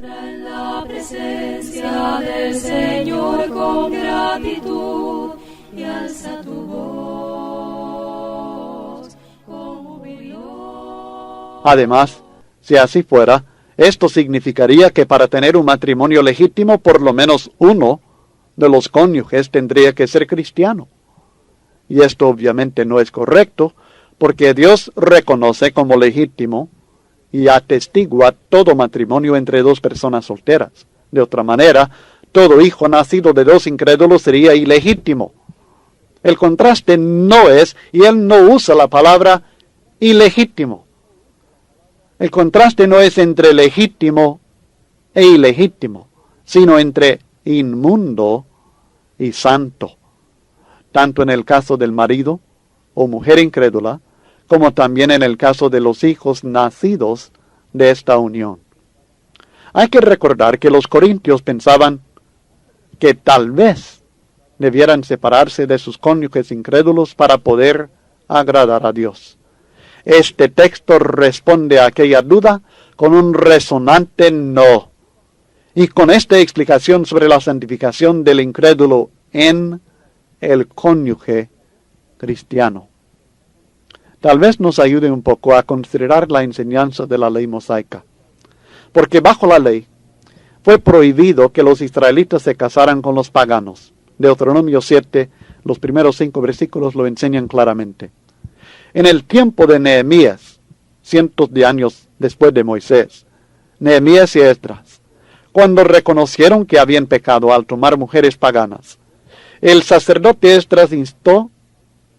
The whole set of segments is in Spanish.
En la presencia del Señor con gratitud y alza tu voz con jubileo. Además, si así fuera, esto significaría que para tener un matrimonio legítimo, por lo menos uno de los cónyuges tendría que ser cristiano. Y esto obviamente no es correcto, porque Dios reconoce como legítimo y atestigua todo matrimonio entre dos personas solteras. De otra manera, todo hijo nacido de dos incrédulos sería ilegítimo. El contraste no es, y él no usa la palabra ilegítimo. El contraste no es entre legítimo e ilegítimo, sino entre inmundo y santo, tanto en el caso del marido o mujer incrédula, como también en el caso de los hijos nacidos de esta unión. Hay que recordar que los corintios pensaban que tal vez debieran separarse de sus cónyuges incrédulos para poder agradar a Dios. Este texto responde a aquella duda con un resonante no. Y con esta explicación sobre la santificación del incrédulo en el cónyuge cristiano, tal vez nos ayude un poco a considerar la enseñanza de la ley mosaica. Porque bajo la ley fue prohibido que los israelitas se casaran con los paganos. Deuteronomio 7, los primeros 5 versículos lo enseñan claramente. En el tiempo de Nehemías, cientos de años después de Moisés, Nehemías y Esdras, cuando reconocieron que habían pecado al tomar mujeres paganas, el sacerdote Esdras instó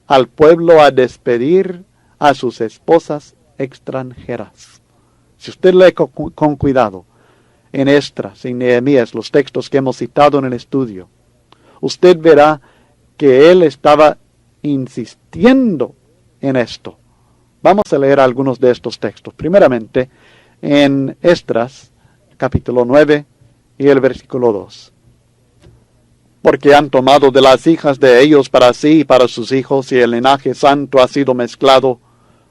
al pueblo a despedir a sus esposas extranjeras. Si usted lee con cuidado en Esdras y Nehemías los textos que hemos citado en el estudio, usted verá que él estaba insistiendo en esto. Vamos a leer algunos de estos textos. Primeramente, en Esdras, capítulo 9 y el versículo 2. Porque han tomado de las hijas de ellos para sí y para sus hijos, y el linaje santo ha sido mezclado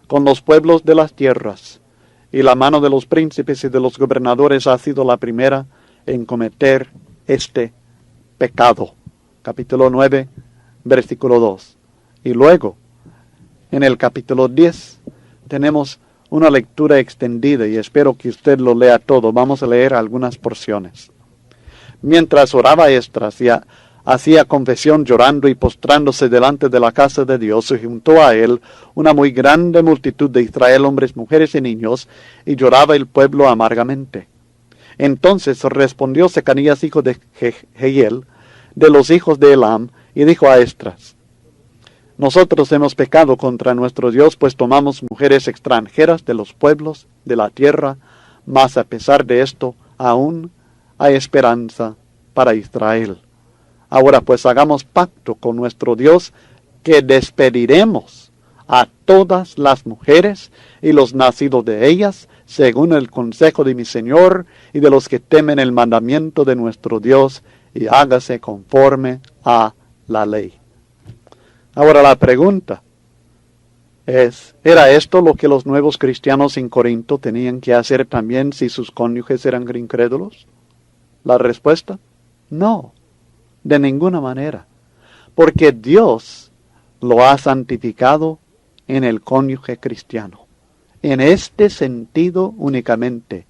con los pueblos de las tierras, y la mano de los príncipes y de los gobernadores ha sido la primera en cometer este pecado. Capítulo 9, versículo 2. Y luego, en el capítulo 10, tenemos una lectura extendida, y espero que usted lo lea todo. Vamos a leer algunas porciones. Mientras oraba Esdras y hacía confesión llorando y postrándose delante de la casa de Dios, se juntó a él una muy grande multitud de Israel, hombres, mujeres y niños, y lloraba el pueblo amargamente. Entonces respondió Secanías, hijo de Jehiel, de los hijos de Elam, y dijo a Esdras: nosotros hemos pecado contra nuestro Dios, pues tomamos mujeres extranjeras de los pueblos de la tierra, mas a pesar de esto, aún hay esperanza para Israel. Ahora pues hagamos pacto con nuestro Dios, que despediremos a todas las mujeres y los nacidos de ellas, según el consejo de mi Señor y de los que temen el mandamiento de nuestro Dios, y hágase conforme a la ley. Ahora la pregunta es, ¿era esto lo que los nuevos cristianos en Corinto tenían que hacer también si sus cónyuges eran incrédulos? La respuesta, no, de ninguna manera, porque Dios lo ha santificado en el cónyuge cristiano. En este sentido únicamente,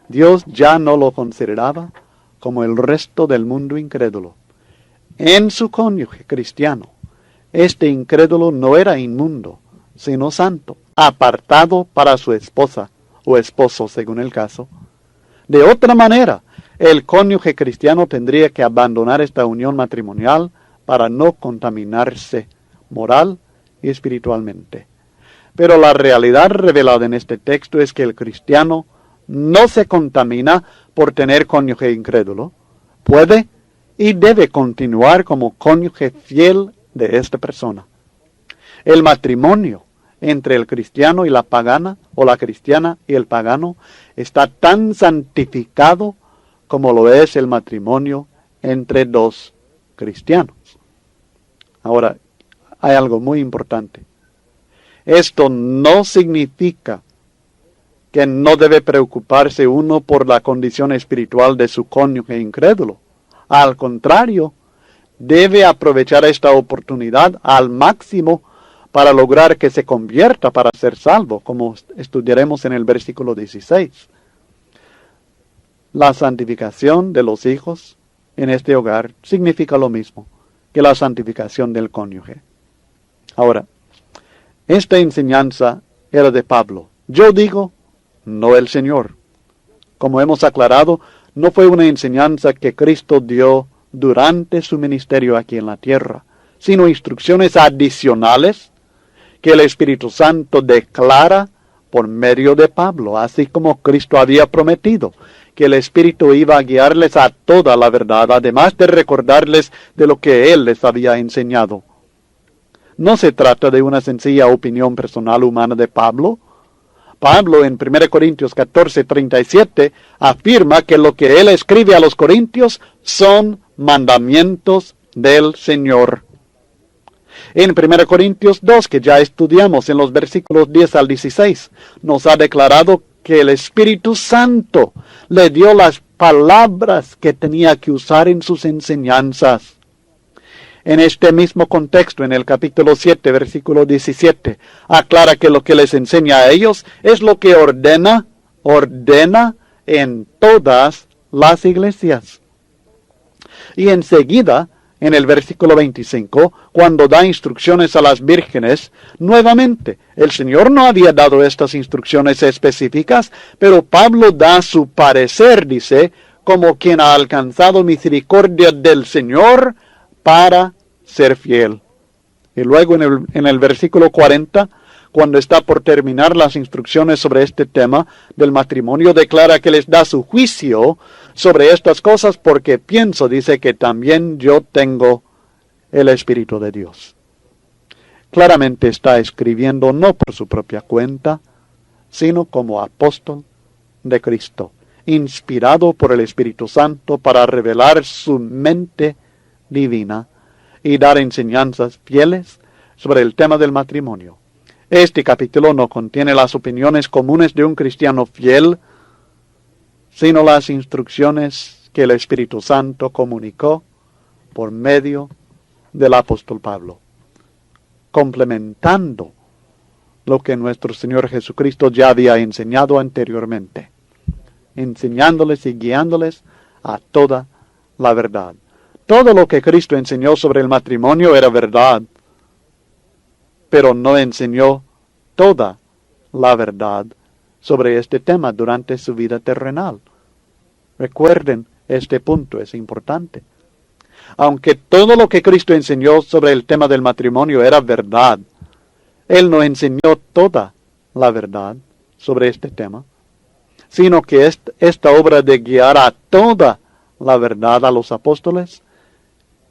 Dios ya no lo consideraba como el resto del mundo incrédulo. En su cónyuge cristiano, este incrédulo no era inmundo, sino santo, apartado para su esposa o esposo, según el caso. De otra manera, el cónyuge cristiano tendría que abandonar esta unión matrimonial para no contaminarse moral y espiritualmente. Pero la realidad revelada en este texto es que el cristiano no se contamina por tener cónyuge incrédulo. Puede y debe continuar como cónyuge fiel de esta persona. El matrimonio entre el cristiano y la pagana, o la cristiana y el pagano, está tan santificado como lo es el matrimonio entre dos cristianos. Ahora, hay algo muy importante. Esto no significa que no debe preocuparse uno por la condición espiritual de su cónyuge incrédulo. Al contrario, debe aprovechar esta oportunidad al máximo para lograr que se convierta para ser salvo, como estudiaremos en el versículo 16. La santificación de los hijos en este hogar significa lo mismo que la santificación del cónyuge. Ahora, esta enseñanza era de Pablo. Yo digo, no el Señor. Como hemos aclarado, no fue una enseñanza que Cristo dio durante su ministerio aquí en la tierra, sino instrucciones adicionales que el Espíritu Santo declara por medio de Pablo, así como Cristo había prometido que el Espíritu iba a guiarles a toda la verdad, además de recordarles de lo que Él les había enseñado. No se trata de una sencilla opinión personal humana de Pablo. Pablo en 1 Corintios 14:37 afirma que lo que él escribe a los corintios son mandamientos del Señor. En 1 Corintios 2, que ya estudiamos en los versículos 10 al 16, nos ha declarado que el Espíritu Santo le dio las palabras que tenía que usar en sus enseñanzas. En este mismo contexto, en el capítulo 7, versículo 17, aclara que lo que les enseña a ellos es lo que ordena en todas las iglesias. Y enseguida, en el versículo 25, cuando da instrucciones a las vírgenes, nuevamente, el Señor no había dado estas instrucciones específicas, pero Pablo da su parecer, dice, como quien ha alcanzado misericordia del Señor para ser fiel. Y luego en el versículo 40, cuando está por terminar las instrucciones sobre este tema del matrimonio, declara que les da su juicio sobre estas cosas porque pienso, dice, que también yo tengo el Espíritu de Dios. Claramente está escribiendo no por su propia cuenta, sino como apóstol de Cristo, inspirado por el Espíritu Santo para revelar su mente divina y dar enseñanzas fieles sobre el tema del matrimonio. Este capítulo no contiene las opiniones comunes de un cristiano fiel, sino las instrucciones que el Espíritu Santo comunicó por medio del apóstol Pablo, complementando lo que nuestro Señor Jesucristo ya había enseñado anteriormente, enseñándoles y guiándoles a toda la verdad. Todo lo que Cristo enseñó sobre el matrimonio era verdad, pero no enseñó toda la verdad sobre este tema durante su vida terrenal. Recuerden, este punto es importante. Aunque todo lo que Cristo enseñó sobre el tema del matrimonio era verdad, Él no enseñó toda la verdad sobre este tema, sino que esta obra de guiar a toda la verdad a los apóstoles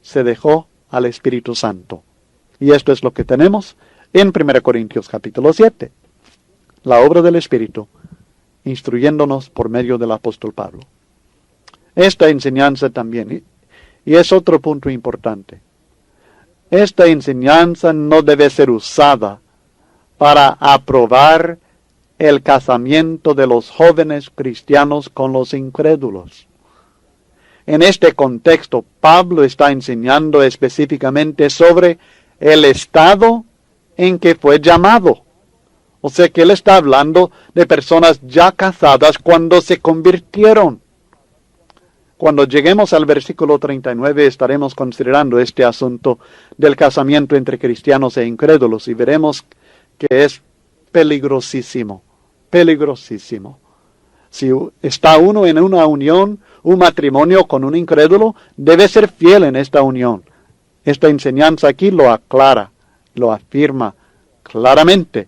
se dejó al Espíritu Santo. Y esto es lo que tenemos en 1 Corintios capítulo 7. La obra del Espíritu, instruyéndonos por medio del apóstol Pablo. Esta enseñanza también, y es otro punto importante, esta enseñanza no debe ser usada para aprobar el casamiento de los jóvenes cristianos con los incrédulos. En este contexto, Pablo está enseñando específicamente sobre el estado en que fue llamado. O sea que él está hablando de personas ya casadas cuando se convirtieron. Cuando lleguemos al versículo 39 estaremos considerando este asunto del casamiento entre cristianos e incrédulos y veremos que es peligrosísimo, peligrosísimo. Si está uno en una unión, un matrimonio con un incrédulo, debe ser fiel en esta unión. Esta enseñanza aquí lo aclara, lo afirma claramente.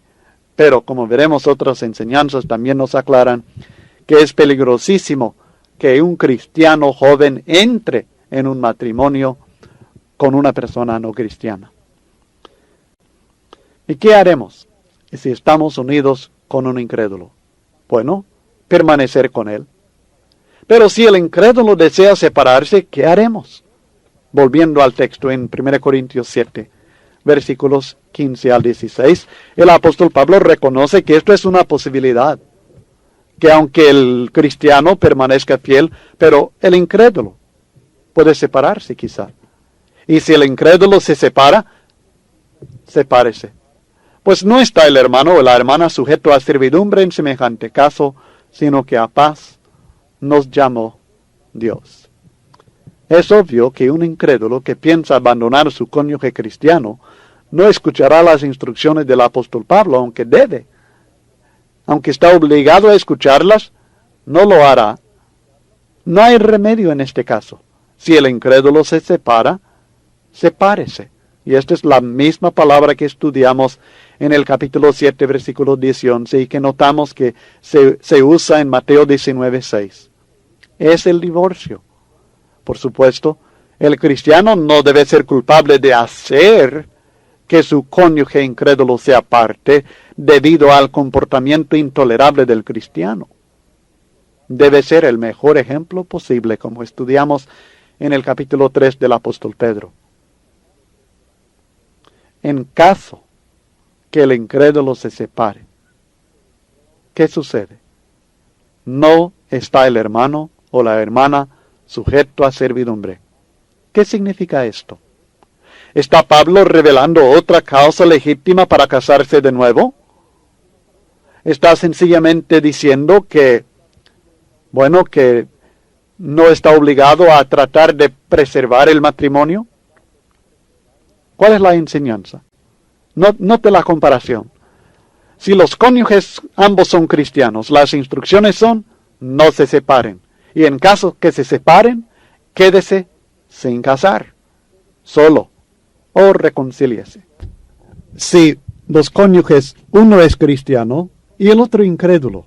Pero como veremos, otras enseñanzas también nos aclaran que es peligrosísimo que un cristiano joven entre en un matrimonio con una persona no cristiana. ¿Y qué haremos si estamos unidos con un incrédulo? Bueno, permanecer con él. Pero si el incrédulo desea separarse, ¿qué haremos? Volviendo al texto en 1 Corintios 7, versículos 15 al 16, el apóstol Pablo reconoce que esto es una posibilidad. que aunque el cristiano permanezca fiel, pero el incrédulo puede separarse quizá. Y si el incrédulo se separa, sepárese. Pues no está el hermano o la hermana sujeto a servidumbre en semejante caso, sino que a paz nos llamó Dios. Es obvio que un incrédulo que piensa abandonar a su cónyuge cristiano no escuchará las instrucciones del apóstol Pablo, aunque debe. Aunque está obligado a escucharlas, no lo hará. No hay remedio en este caso. Si el incrédulo se separa, sepárese. Y esta es la misma palabra que estudiamos en el capítulo 7, versículo 10 y 11, y que notamos que se usa en Mateo 19, 6. Es el divorcio. Por supuesto, el cristiano no debe ser culpable de hacer que su cónyuge incrédulo se aparte debido al comportamiento intolerable del cristiano. Debe ser el mejor ejemplo posible, como estudiamos en el capítulo 3 del apóstol Pedro. En caso que el incrédulo se separe, ¿qué sucede? No está el hermano o la hermana sujeto a servidumbre. ¿Qué significa esto? ¿Está Pablo revelando otra causa legítima para casarse de nuevo? ¿Está sencillamente diciendo que no está obligado a tratar de preservar el matrimonio? ¿Cuál es la enseñanza? Note la comparación. Si los cónyuges ambos son cristianos, las instrucciones son: no se separen. Y en caso que se separen, quédese sin casar, solo, o reconcíliese. Si los cónyuges, uno es cristiano y el otro incrédulo,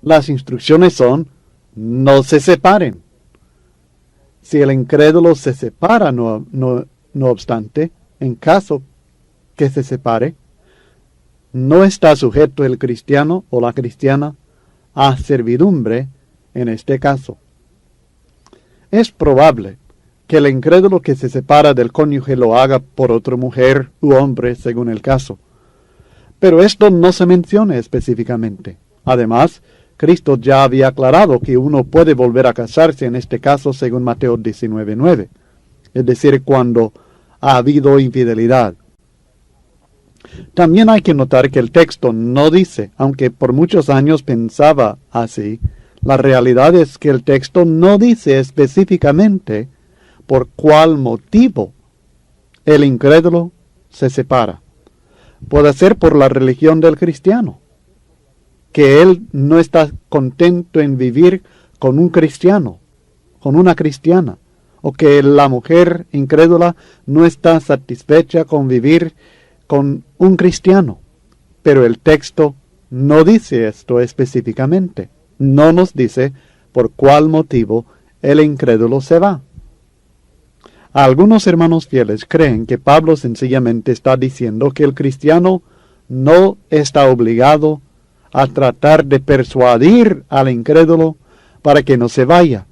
las instrucciones son: no se separen. Si el incrédulo se separa, no obstante, en caso que se separe, no está sujeto el cristiano o la cristiana a servidumbre en este caso. Es probable que el incrédulo que se separa del cónyuge lo haga por otra mujer u hombre según el caso. Pero esto no se menciona específicamente. Además, Cristo ya había aclarado que uno puede volver a casarse en este caso según Mateo 19:9, es decir, cuando ha habido infidelidad. También hay que notar que el texto no dice, aunque por muchos años pensaba así, la realidad es que el texto no dice específicamente por cuál motivo el incrédulo se separa. Puede ser por la religión del cristiano, que él no está contento en vivir con un cristiano, con una cristiana, o que la mujer incrédula no está satisfecha con vivir con un cristiano. Pero el texto no dice esto específicamente. No nos dice por cuál motivo el incrédulo se va. Algunos hermanos fieles creen que Pablo sencillamente está diciendo que el cristiano no está obligado a tratar de persuadir al incrédulo para que no se vaya,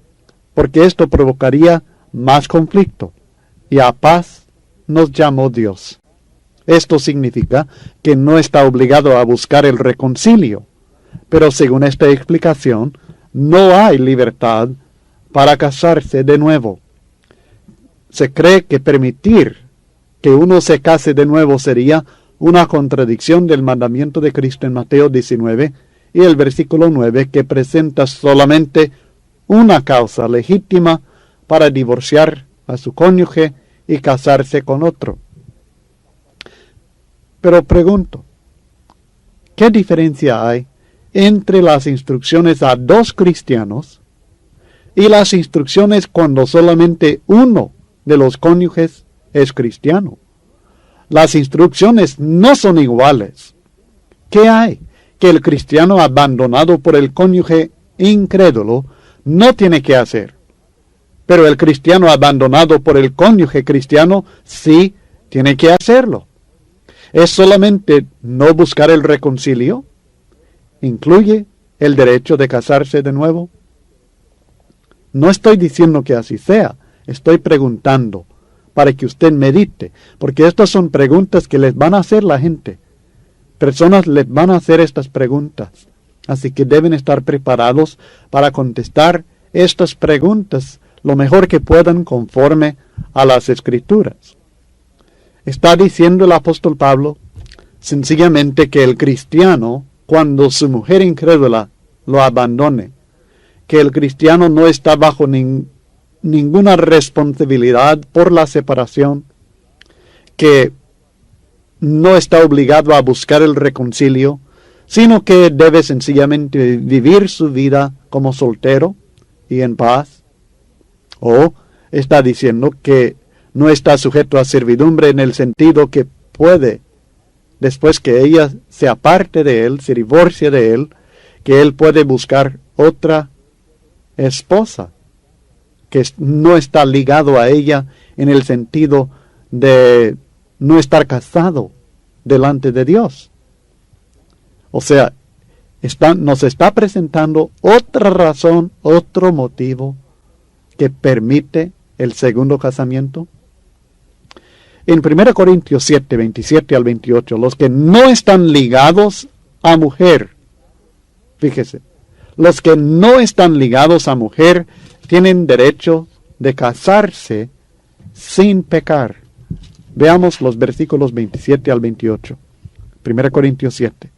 porque esto provocaría más conflicto, y a paz nos llamó Dios. Esto significa que no está obligado a buscar el reconcilio, pero según esta explicación, no hay libertad para casarse de nuevo. Se cree que permitir que uno se case de nuevo sería una contradicción del mandamiento de Cristo en Mateo 19 y el versículo 9, que presenta solamente una causa legítima para divorciar a su cónyuge y casarse con otro. Pero pregunto, ¿qué diferencia hay entre las instrucciones a dos cristianos y las instrucciones cuando solamente uno de los cónyuges es cristiano? Las instrucciones no son iguales. ¿Qué hay? Que el cristiano abandonado por el cónyuge incrédulo no tiene que hacer, pero el cristiano abandonado por el cónyuge cristiano sí tiene que hacerlo. ¿Es solamente no buscar el reconcilio? ¿Incluye el derecho de casarse de nuevo? No estoy diciendo que así sea, estoy preguntando para que usted medite, porque estas son preguntas que les van a hacer la gente. Personas les van a hacer estas preguntas. Así que deben estar preparados para contestar estas preguntas lo mejor que puedan conforme a las Escrituras. Está diciendo el apóstol Pablo sencillamente que el cristiano, cuando su mujer incrédula lo abandone, que el cristiano no está bajo ninguna responsabilidad por la separación, que no está obligado a buscar el reconcilio, sino que debe sencillamente vivir su vida como soltero y en paz. O está diciendo que no está sujeto a servidumbre en el sentido que puede, después que ella se aparte de él, se divorcie de él, que él puede buscar otra esposa, que no está ligado a ella en el sentido de no estar casado delante de Dios. O sea, nos está presentando otra razón, otro motivo que permite el segundo casamiento. En 1 Corintios 7, 27 al 28, los que no están ligados a mujer, fíjese, los que no están ligados a mujer tienen derecho de casarse sin pecar. Veamos los versículos 27 al 28. 1 Corintios 7.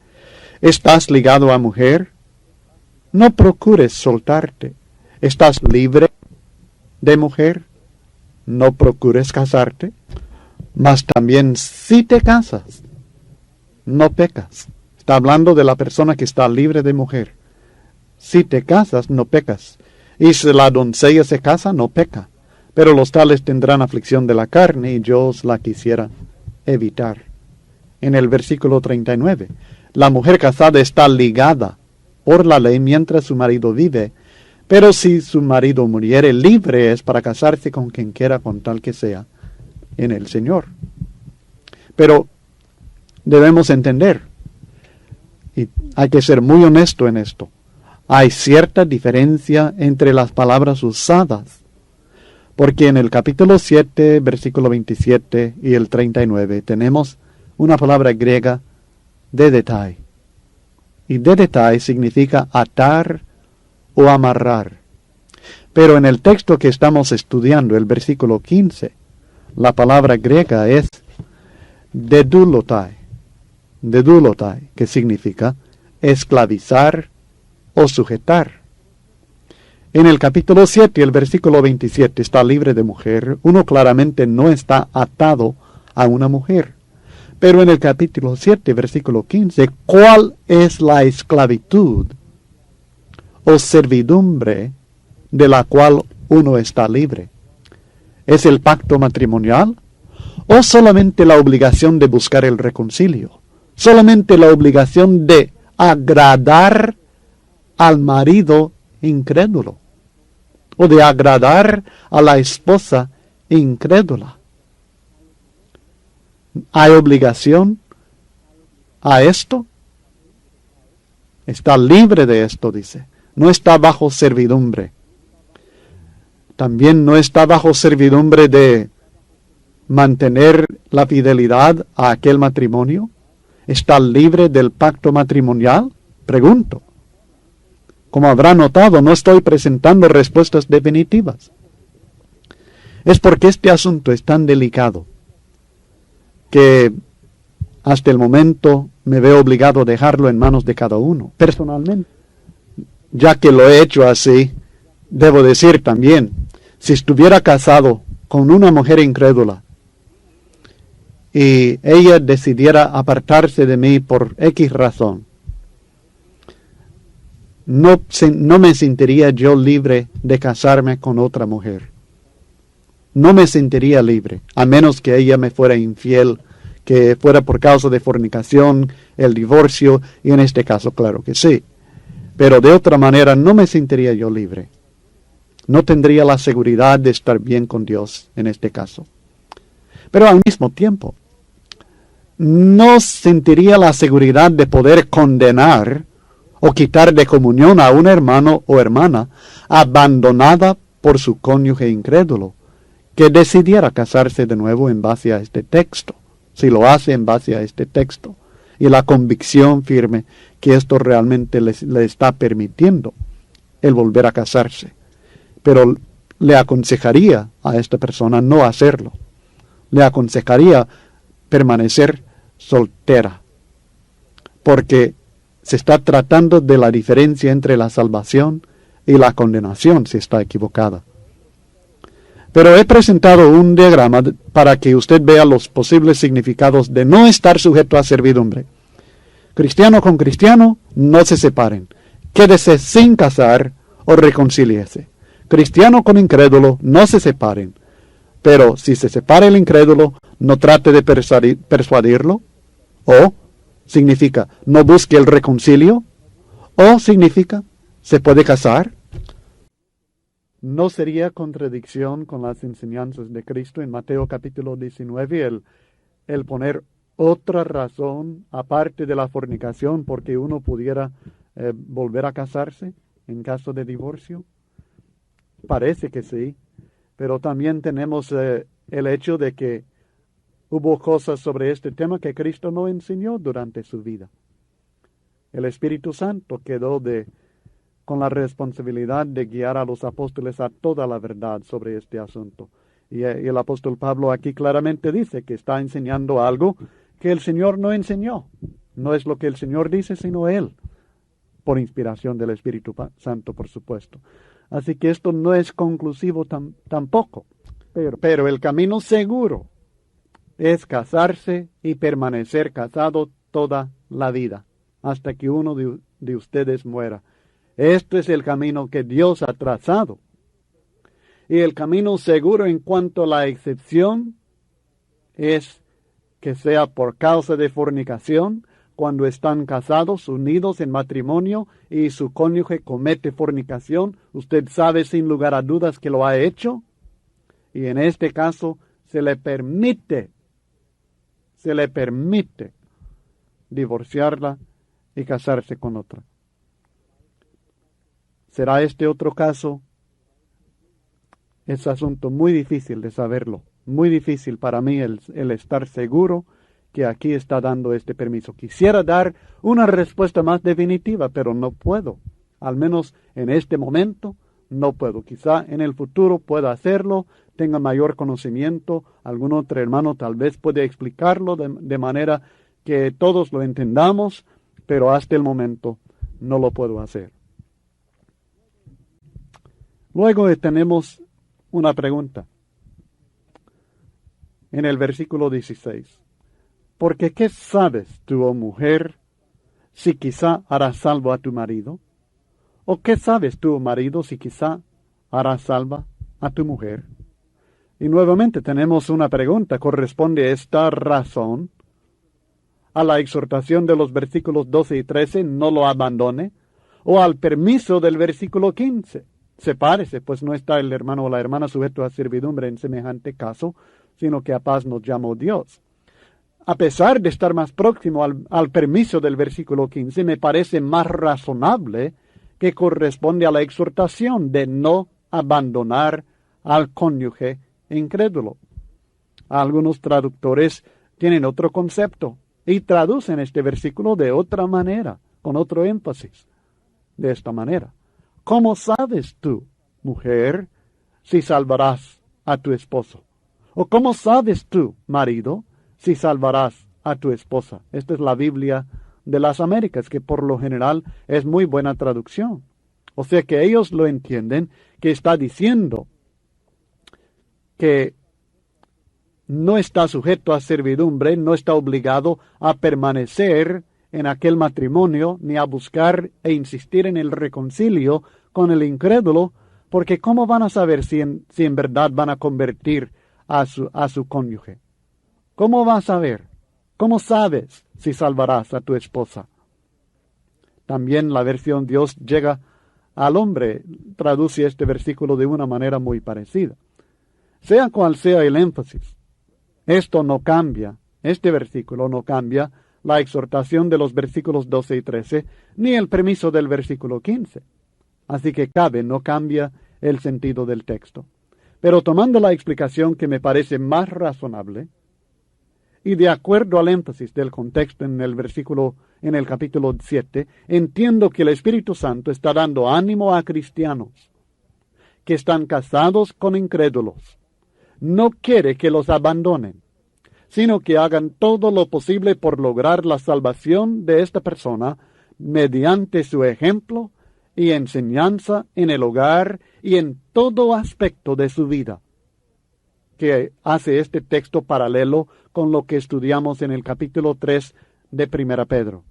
¿Estás ligado a mujer? No procures soltarte. ¿Estás libre de mujer? No procures casarte. Mas también si te casas, no pecas. Está hablando de la persona que está libre de mujer. Si te casas, no pecas. Y si la doncella se casa, no peca. Pero los tales tendrán aflicción de la carne, y yo os la quisiera evitar. En el versículo 39, la mujer casada está ligada por la ley mientras su marido vive, pero si su marido muriere, libre es para casarse con quien quiera, con tal que sea en el Señor. Pero debemos entender, y hay que ser muy honesto en esto, hay cierta diferencia entre las palabras usadas, porque en el capítulo 7, versículo 27 y el 39 tenemos una palabra griega, dedetai. Y dedetai significa atar o amarrar. Pero en el texto que estamos estudiando, el versículo 15, la palabra griega es dedulotai, que significa esclavizar o sujetar. En el capítulo 7, el versículo 27, está libre de mujer. Uno claramente no está atado a una mujer. Pero en el capítulo 7, versículo 15, ¿cuál es la esclavitud o servidumbre de la cual uno está libre? ¿Es el pacto matrimonial? ¿O solamente la obligación de buscar el reconcilio? ¿Solamente la obligación de agradar al marido incrédulo? ¿O de agradar a la esposa incrédula? ¿Hay obligación a esto? Está libre de esto, dice. No está bajo servidumbre. También no está bajo servidumbre de mantener la fidelidad a aquel matrimonio. ¿Está libre del pacto matrimonial? Pregunto. Como habrá notado, no estoy presentando respuestas definitivas. Es porque este asunto es tan delicado que hasta el momento me veo obligado a dejarlo en manos de cada uno. Personalmente, ya que lo he hecho así, debo decir también, si estuviera casado con una mujer incrédula y ella decidiera apartarse de mí por X razón, no me sentiría yo libre de casarme con otra mujer. No me sentiría libre, a menos que ella me fuera infiel, que fuera por causa de fornicación, el divorcio, y en este caso, claro que sí. Pero de otra manera no me sentiría yo libre. No tendría la seguridad de estar bien con Dios en este caso. Pero al mismo tiempo, no sentiría la seguridad de poder condenar o quitar de comunión a un hermano o hermana abandonada por su cónyuge incrédulo, que decidiera casarse de nuevo en base a este texto, si lo hace en base a este texto. y la convicción firme que esto realmente le está permitiendo el volver a casarse. Pero le aconsejaría a esta persona no hacerlo. Le aconsejaría permanecer soltera, porque se está tratando de la diferencia entre la salvación y la condenación si está equivocada. Pero he presentado un diagrama para que usted vea los posibles significados de no estar sujeto a servidumbre. Cristiano con cristiano, no se separen. Quédese sin casar o reconcíliese. Cristiano con incrédulo, no se separen. Pero si se separa el incrédulo, no trate de persuadirlo. O significa, no busque el reconcilio. O significa, se puede casar. ¿No sería contradicción con las enseñanzas de Cristo en Mateo capítulo 19 el poner otra razón aparte de la fornicación porque uno pudiera volver a casarse en caso de divorcio? Parece que sí, pero también tenemos el hecho de que hubo cosas sobre este tema que Cristo no enseñó durante su vida. El Espíritu Santo quedó con la responsabilidad de guiar a los apóstoles a toda la verdad sobre este asunto. Y el apóstol Pablo aquí claramente dice que está enseñando algo que el Señor no enseñó. No es lo que el Señor dice, sino Él, por inspiración del Espíritu Santo, por supuesto. Así que esto no es conclusivo tampoco. Pero el camino seguro es casarse y permanecer casado toda la vida, hasta que uno de ustedes muera. Este es el camino que Dios ha trazado. Y el camino seguro en cuanto a la excepción es que sea por causa de fornicación, cuando están casados, unidos en matrimonio, y su cónyuge comete fornicación. Usted sabe sin lugar a dudas que lo ha hecho. Y en este caso se le permite divorciarla y casarse con otra. ¿Será este otro caso? Es asunto muy difícil de saberlo. Muy difícil para mí el estar seguro que aquí está dando este permiso. Quisiera dar una respuesta más definitiva, pero no puedo. Al menos en este momento no puedo. Quizá en el futuro pueda hacerlo, tenga mayor conocimiento. Algún otro hermano tal vez puede explicarlo de manera que todos lo entendamos, pero hasta el momento no lo puedo hacer. Luego tenemos una pregunta en el versículo 16. Porque ¿qué sabes tú, oh mujer, si quizá harás salvo a tu marido? ¿O qué sabes tú, oh marido, si quizá harás salva a tu mujer? Y nuevamente tenemos una pregunta. ¿Corresponde esta razón a la exhortación de los versículos 12 y 13, no lo abandone? ¿O al permiso del versículo 15? Sepárese, pues no está el hermano o la hermana sujeto a servidumbre en semejante caso, sino que a paz nos llamó Dios. A pesar de estar más próximo al permiso del versículo 15, me parece más razonable que corresponde a la exhortación de no abandonar al cónyuge incrédulo. Algunos traductores tienen otro concepto y traducen este versículo de otra manera, con otro énfasis, de esta manera. ¿Cómo sabes tú, mujer, si salvarás a tu esposo? ¿O cómo sabes tú, marido, si salvarás a tu esposa? Esta es la Biblia de las Américas, que por lo general es muy buena traducción. O sea que ellos lo entienden, que está diciendo que no está sujeto a servidumbre, no está obligado a permanecer en aquel matrimonio, ni a buscar e insistir en el reconcilio con el incrédulo, porque ¿cómo van a saber si en verdad van a convertir a su cónyuge? ¿Cómo vas a saber? ¿Cómo sabes si salvarás a tu esposa? También la versión Dios llega al hombre traduce este versículo de una manera muy parecida. Sea cual sea el énfasis, esto no cambia, este versículo no cambia la exhortación de los versículos 12 y 13, ni el permiso del versículo 15. Así que no cambia el sentido del texto. Pero tomando la explicación que me parece más razonable, Y de acuerdo al énfasis del contexto en el capítulo 7, entiendo que el Espíritu Santo está dando ánimo a cristianos que están casados con incrédulos. No quiere que los abandonen, sino que hagan todo lo posible por lograr la salvación de esta persona mediante su ejemplo y enseñanza en el hogar y en todo aspecto de su vida, que hace este texto paralelo con lo que estudiamos en el capítulo 3 de 1 Pedro.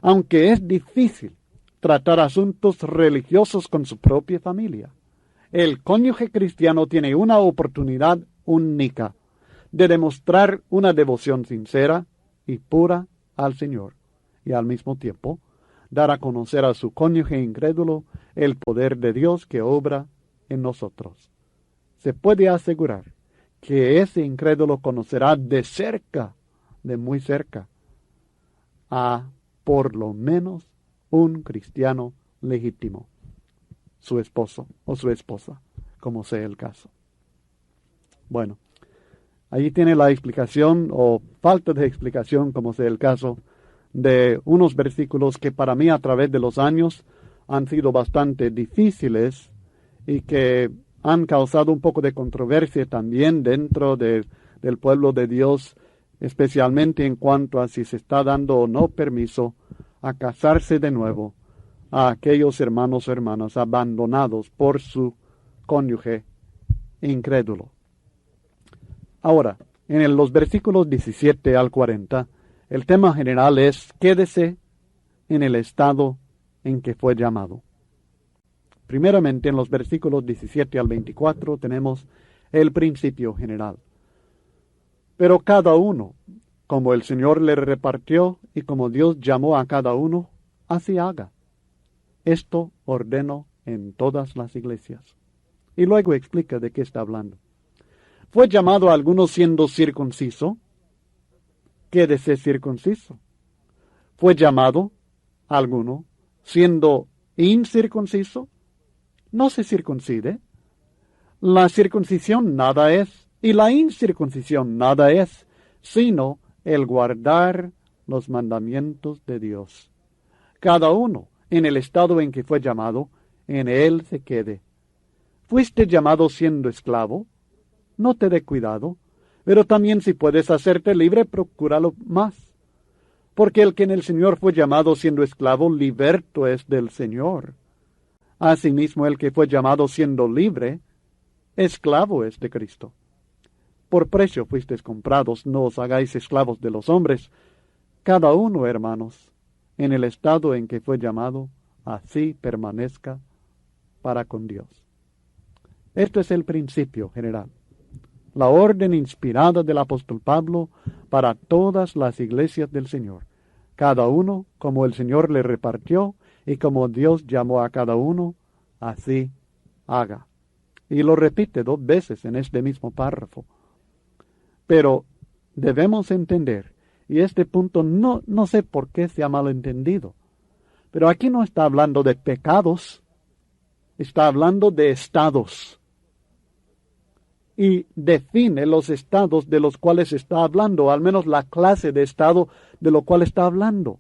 Aunque es difícil tratar asuntos religiosos con su propia familia, el cónyuge cristiano tiene una oportunidad única de demostrar una devoción sincera y pura al Señor, y al mismo tiempo dar a conocer a su cónyuge incrédulo el poder de Dios que obra en nosotros. Se puede asegurar que ese incrédulo conocerá de cerca, de muy cerca, a por lo menos un cristiano legítimo, su esposo o su esposa, como sea el caso. Bueno, ahí tiene la explicación o falta de explicación, como sea el caso, de unos versículos que para mí a través de los años han sido bastante difíciles y que han causado un poco de controversia también dentro del pueblo de Dios, especialmente en cuanto a si se está dando o no permiso a casarse de nuevo a aquellos hermanos o hermanas abandonados por su cónyuge incrédulo. Ahora, en los versículos 17 al 40, el tema general es: quédese en el estado en que fue llamado. Primeramente, en los versículos 17 al 24 tenemos el principio general. Pero cada uno, como el Señor le repartió y como Dios llamó a cada uno, así haga. Esto ordeno en todas las iglesias. Y luego explica de qué está hablando. Fue llamado a algunos siendo circunciso, quédese circunciso. Fue llamado a alguno siendo incircunciso, no se circuncide. La circuncisión nada es, y la incircuncisión nada es, sino el guardar los mandamientos de Dios. Cada uno, en el estado en que fue llamado, en él se quede. ¿Fuiste llamado siendo esclavo? No te dé cuidado, pero también si puedes hacerte libre, procúralo más. Porque el que en el Señor fue llamado siendo esclavo, liberto es del Señor. Asimismo, el que fue llamado siendo libre, esclavo es de Cristo. Por precio fuisteis comprados, no os hagáis esclavos de los hombres. Cada uno, hermanos, en el estado en que fue llamado, así permanezca para con Dios. Esto es el principio general. La orden inspirada del apóstol Pablo para todas las iglesias del Señor. Cada uno como el Señor le repartió y como Dios llamó a cada uno, así haga. Y lo repite 2 veces en este mismo párrafo. Pero debemos entender, y este punto no sé por qué se ha malentendido, pero aquí no está hablando de pecados, está hablando de estados. Y define los estados de los cuales está hablando, al menos la clase de estado de lo cual está hablando.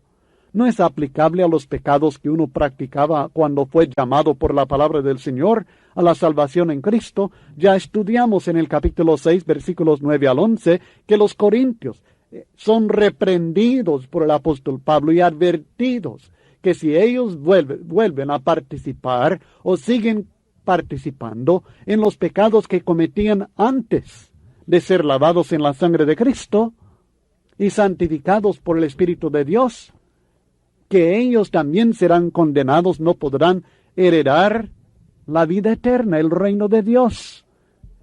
No es aplicable a los pecados que uno practicaba cuando fue llamado por la palabra del Señor a la salvación en Cristo. Ya estudiamos en el capítulo 6, versículos 9 al 11, que los corintios son reprendidos por el apóstol Pablo y advertidos que si ellos vuelven a participar o siguen participando en los pecados que cometían antes de ser lavados en la sangre de Cristo y santificados por el Espíritu de Dios, que ellos también serán condenados, no podrán heredar la vida eterna, el reino de Dios.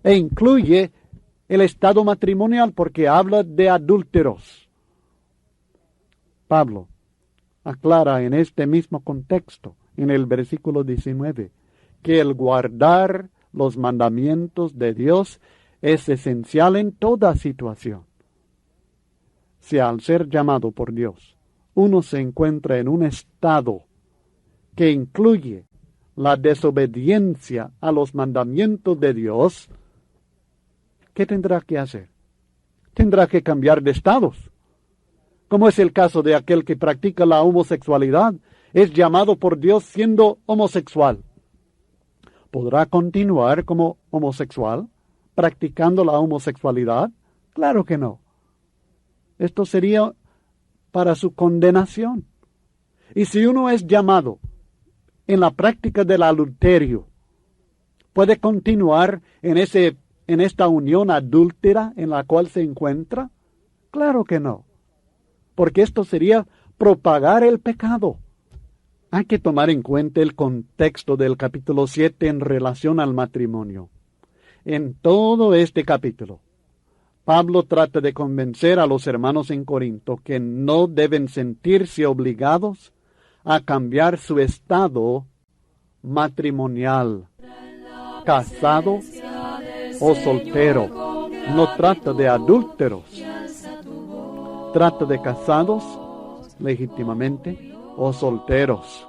E incluye el estado matrimonial porque habla de adúlteros. Pablo aclara en este mismo contexto, en el versículo 19, que el guardar los mandamientos de Dios es esencial en toda situación. Si al ser llamado por Dios, uno se encuentra en un estado que incluye la desobediencia a los mandamientos de Dios, ¿qué tendrá que hacer? tendrá que cambiar de estados. Como es el caso de aquel que practica la homosexualidad, es llamado por Dios siendo homosexual. ¿Podrá continuar como homosexual, practicando la homosexualidad? Claro que no. Esto sería para su condenación. Y si uno es llamado en la práctica del adulterio, ¿puede continuar en esta unión adúltera en la cual se encuentra? Claro que no, porque esto sería propagar el pecado. Hay que tomar en cuenta el contexto del capítulo 7 en relación al matrimonio. En todo este capítulo, Pablo trata de convencer a los hermanos en Corinto que no deben sentirse obligados a cambiar su estado matrimonial, casado o soltero. No trata de adúlteros, trata de casados legítimamente o solteros.